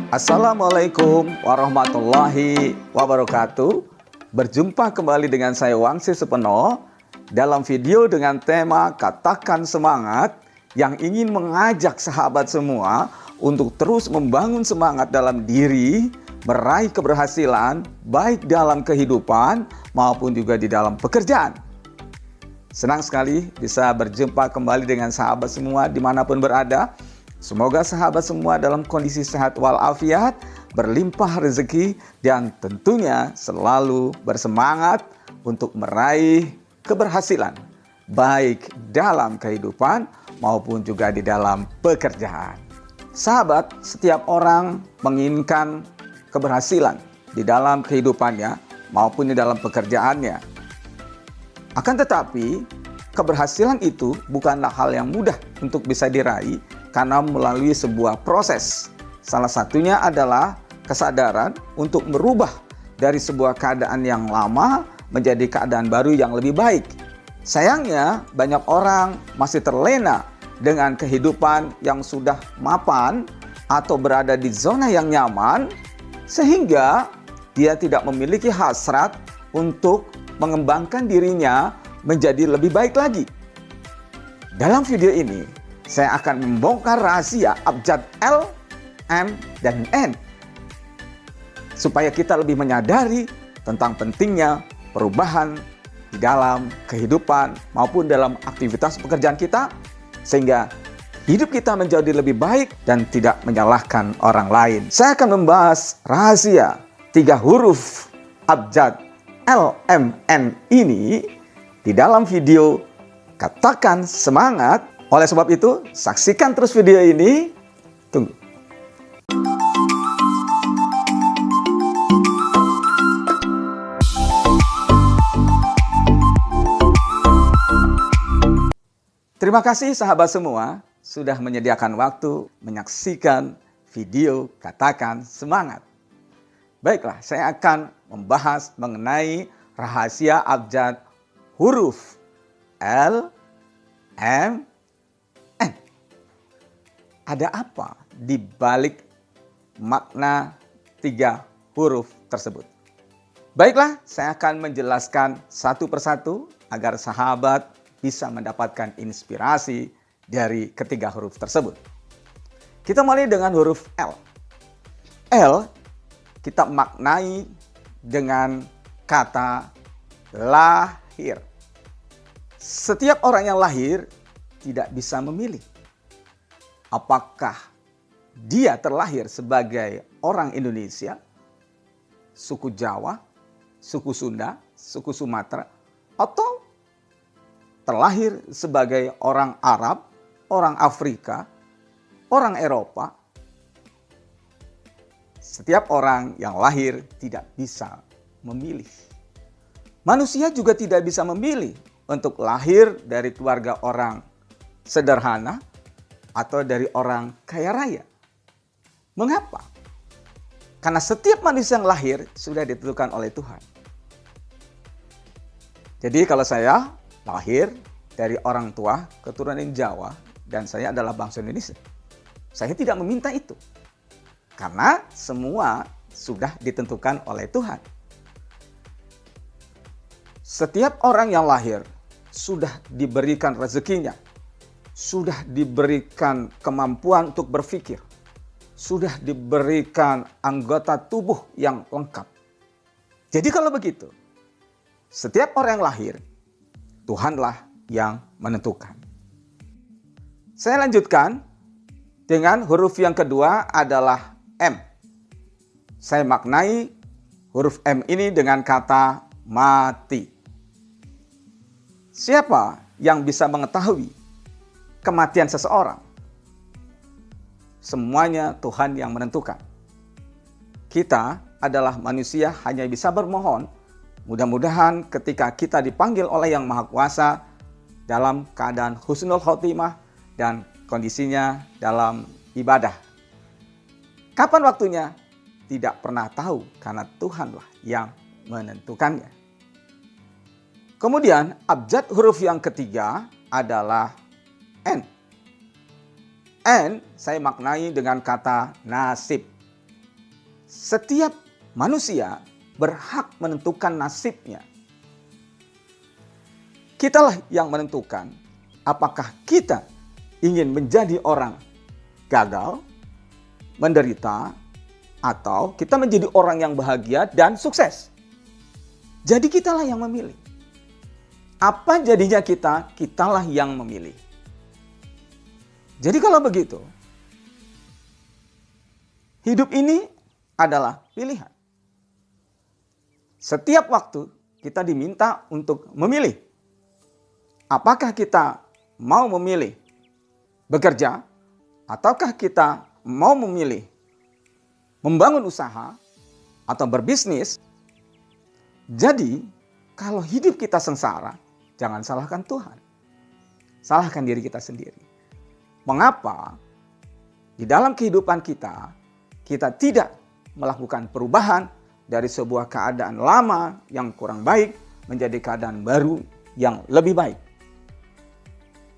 Assalamualaikum warahmatullahi wabarakatuh. Berjumpa kembali dengan saya Wangsi Supeno dalam video dengan tema Katakan Semangat yang ingin mengajak sahabat semua untuk terus membangun semangat dalam diri, meraih keberhasilan baik dalam kehidupan maupun juga di dalam pekerjaan. Senang sekali bisa berjumpa kembali dengan sahabat semua dimanapun berada. Semoga sahabat semua dalam kondisi sehat walafiat, berlimpah rezeki, dan tentunya selalu bersemangat untuk meraih keberhasilan baik dalam kehidupan maupun juga di dalam pekerjaan. Sahabat, setiap orang menginginkan keberhasilan di dalam kehidupannya maupun di dalam pekerjaannya. Akan tetapi, keberhasilan itu bukanlah hal yang mudah untuk bisa diraih karena melalui sebuah proses. Salah satunya adalah kesadaran untuk merubah dari sebuah keadaan yang lama menjadi keadaan baru yang lebih baik. Sayangnya, banyak orang masih terlena dengan kehidupan yang sudah mapan atau berada di zona yang nyaman, sehingga dia tidak memiliki hasrat untuk mengembangkan dirinya menjadi lebih baik lagi. Dalam video ini, saya akan membongkar rahasia abjad L, M, dan N supaya kita lebih menyadari tentang pentingnya perubahan di dalam kehidupan maupun dalam aktivitas pekerjaan kita, sehingga hidup kita menjadi lebih baik dan tidak menyalahkan orang lain. Saya akan membahas rahasia 3 huruf abjad L, M, N ini di dalam video Katakan Semangat. Oleh sebab itu, saksikan terus video ini. Tunggu. Terima kasih sahabat semua sudah menyediakan waktu menyaksikan video Katakan Semangat. Baiklah, saya akan membahas mengenai rahasia abjad huruf L, M, N. Ada apa di balik makna 3 huruf tersebut? Baiklah, saya akan menjelaskan satu persatu agar sahabat bisa mendapatkan inspirasi dari ketiga huruf tersebut. Kita mulai dengan huruf L. L kita maknai dengan kata lahir. Setiap orang yang lahir tidak bisa memilih apakah dia terlahir sebagai orang Indonesia, suku Jawa, suku Sunda, suku Sumatera, atau terlahir sebagai orang Arab, orang Afrika, orang Eropa. Setiap orang yang lahir tidak bisa memilih. Manusia juga tidak bisa memilih untuk lahir dari keluarga orang sederhana atau dari orang kaya raya. Mengapa? Karena setiap manusia yang lahir sudah ditentukan oleh Tuhan. Jadi kalau saya lahir dari orang tua keturunan Jawa dan saya adalah bangsa Indonesia, saya tidak meminta itu. Karena semua sudah ditentukan oleh Tuhan. Setiap orang yang lahir sudah diberikan rezekinya, sudah diberikan kemampuan untuk berpikir, sudah diberikan anggota tubuh yang lengkap. Jadi kalau begitu, setiap orang yang lahir, Tuhanlah yang menentukan. Saya lanjutkan dengan huruf yang kedua adalah M. Saya maknai huruf M ini dengan kata mati. Siapa yang bisa mengetahui kematian seseorang? Semuanya Tuhan yang menentukan. Kita adalah manusia hanya bisa bermohon. Mudah-mudahan ketika kita dipanggil oleh Yang Maha Kuasa dalam keadaan husnul khotimah dan kondisinya dalam ibadah. Kapan waktunya? Tidak pernah tahu karena Tuhanlah yang menentukannya. Kemudian abjad huruf yang ketiga adalah N. N saya maknai dengan kata nasib. setiap manusia berhak menentukan nasibnya. Kitalah yang menentukan apakah kita ingin menjadi orang gagal, menderita, atau kita menjadi orang yang bahagia dan sukses. Jadi kitalah yang memilih. Apa jadinya kita? Kitalah yang memilih. Jadi kalau begitu, hidup ini adalah pilihan. Setiap waktu kita diminta untuk memilih. Apakah kita mau memilih bekerja, ataukah kita mau memilih membangun usaha atau berbisnis? Jadi, kalau hidup kita sengsara, jangan salahkan Tuhan. Salahkan diri kita sendiri. Mengapa di dalam kehidupan kita tidak melakukan perubahan dari sebuah keadaan lama yang kurang baik menjadi keadaan baru yang lebih baik?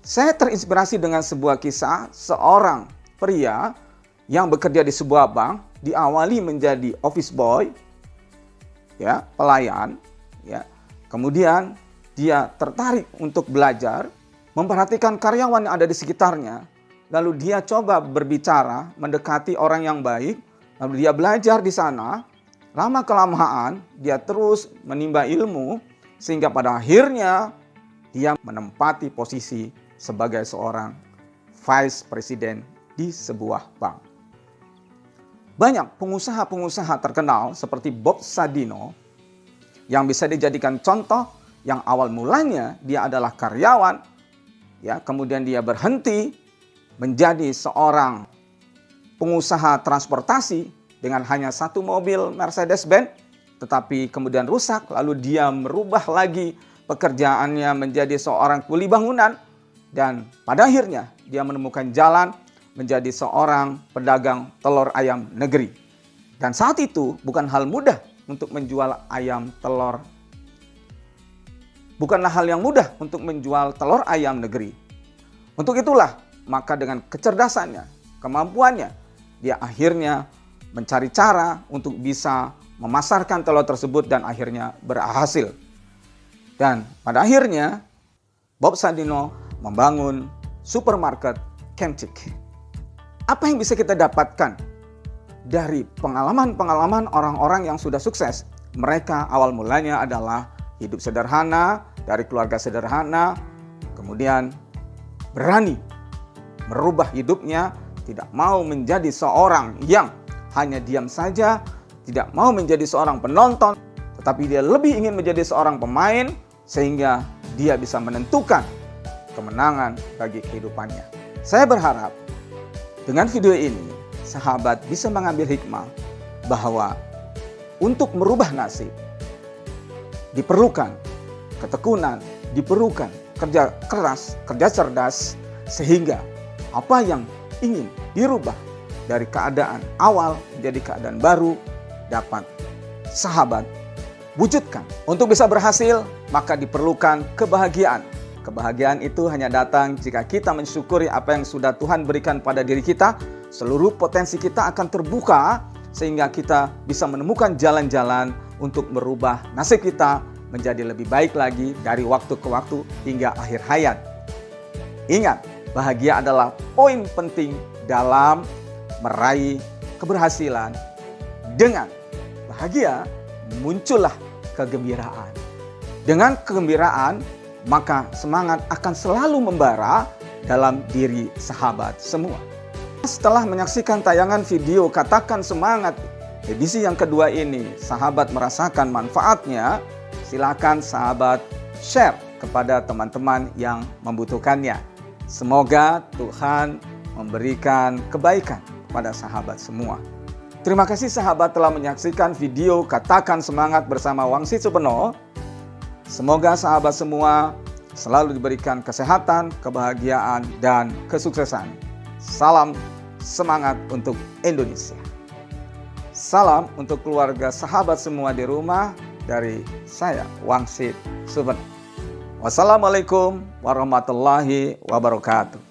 Saya terinspirasi dengan sebuah kisah seorang pria yang bekerja di sebuah bank, diawali menjadi office boy, ya, pelayan, ya. Kemudian dia tertarik untuk belajar, memperhatikan karyawan yang ada di sekitarnya, lalu dia coba berbicara, mendekati orang yang baik, lalu dia belajar di sana. Lama kelamaan dia terus menimba ilmu sehingga pada akhirnya dia menempati posisi sebagai seorang vice president di sebuah bank. Banyak pengusaha-pengusaha terkenal seperti Bob Sadino yang bisa dijadikan contoh, yang awal mulanya dia adalah karyawan, ya, kemudian dia berhenti menjadi seorang pengusaha transportasi dengan hanya satu mobil Mercedes-Benz, tetapi kemudian rusak, lalu dia merubah lagi pekerjaannya menjadi seorang kuli bangunan, dan pada akhirnya dia menemukan jalan menjadi seorang pedagang telur ayam negeri. Dan saat itu bukan hal mudah untuk menjual ayam telur. Bukanlah hal yang mudah untuk menjual telur ayam negeri. Untuk itulah, maka dengan kecerdasannya, kemampuannya, dia akhirnya mencari cara untuk bisa memasarkan telur tersebut dan akhirnya berhasil. Dan pada akhirnya Bob Sadino membangun supermarket Kentucky. Apa yang bisa kita dapatkan dari pengalaman-pengalaman orang-orang yang sudah sukses? Mereka awal mulanya adalah hidup sederhana, dari keluarga sederhana, kemudian berani merubah hidupnya, tidak mau menjadi seorang yang hanya diam saja, tidak mau menjadi seorang penonton, tetapi dia lebih ingin menjadi seorang pemain sehingga dia bisa menentukan kemenangan bagi kehidupannya. Saya berharap dengan video ini sahabat bisa mengambil hikmah bahwa untuk merubah nasib diperlukan ketekunan, diperlukan kerja keras, kerja cerdas, sehingga apa yang ingin dirubah dari keadaan awal menjadi keadaan baru dapat sahabat wujudkan. Untuk bisa berhasil, maka diperlukan kebahagiaan. Kebahagiaan itu hanya datang jika kita mensyukuri apa yang sudah Tuhan berikan pada diri kita. Seluruh potensi kita akan terbuka sehingga kita bisa menemukan jalan-jalan untuk merubah nasib kita menjadi lebih baik lagi dari waktu ke waktu hingga akhir hayat. Ingat, bahagia adalah poin penting dalam meraih keberhasilan. Dengan bahagia muncullah kegembiraan. Dengan kegembiraan, maka semangat akan selalu membara dalam diri sahabat semua. Setelah menyaksikan tayangan video Katakan Semangat edisi yang kedua ini, sahabat merasakan manfaatnya, silakan sahabat share kepada teman-teman yang membutuhkannya. Semoga Tuhan memberikan kebaikan kepada sahabat semua. Terima kasih sahabat telah menyaksikan video Katakan Semangat bersama Wangsit Supeno. Semoga sahabat semua selalu diberikan kesehatan, kebahagiaan, dan kesuksesan. Salam semangat untuk Indonesia. Salam untuk keluarga sahabat semua di rumah dari saya, Wangsit Supeno. Wassalamualaikum warahmatullahi wabarakatuh.